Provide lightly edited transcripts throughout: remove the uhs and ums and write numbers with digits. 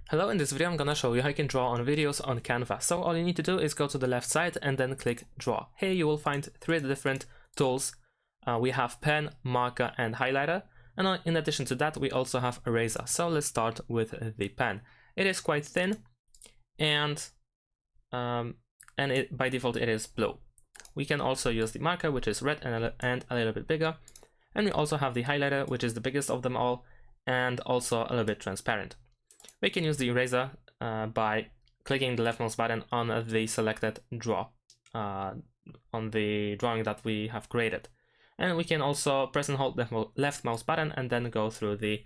Hello, in this video I'm gonna show you how you can draw on videos on Canva. So all you need to do is go to the left side and then click draw. Here you will find three different tools. We have pen, marker and highlighter, and in addition to that we also have eraser. So let's start with the pen. It is quite thin and by default it is blue. We can also use the marker, which is red and a little bit bigger, and we also have the highlighter, which is the biggest of them all and also a little bit transparent. We can use the eraser by clicking the left mouse button on the selected draw, on the drawing that we have created. And we can also press and hold the left mouse button and then go through the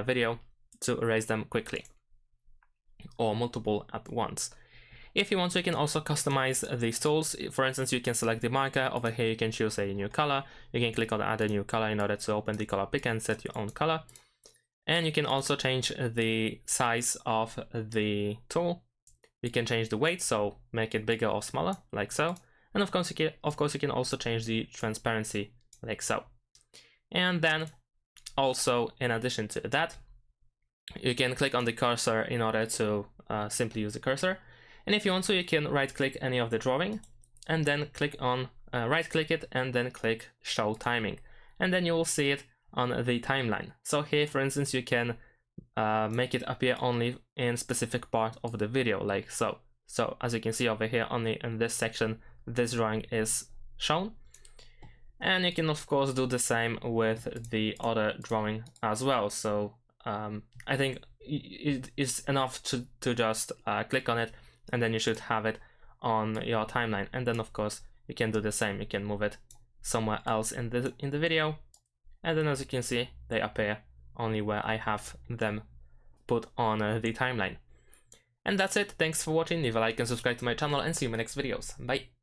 video to erase them quickly, or multiple at once. If you want to, you can also customize these tools. For instance, you can select the marker. Over here you can choose a new color. You can click on add a new color in order to open the color pick and set your own color. And you can also change the size of the tool. You can change the weight, so make it bigger or smaller, like so. And of course you can also change the transparency, like so. And then also, in addition to that, you can click on the cursor in order to simply use the cursor. And if you want to, you can right click any of the drawing and then click on right click it and then click show timing, and then you will see it on the timeline. So here, for instance, you can make it appear only in specific part of the video, like so. So as you can see over here, only in this section this drawing is shown. And you can of course do the same with the other drawing as well. So I think it is enough to just click on it, and then you should have it on your timeline. And then of course you can do the same. You can move it somewhere else in the video. And then as you can see, they appear only where I have them put on the timeline. And that's it. Thanks for watching. Leave a like and subscribe to my channel, and see you in my next videos. Bye.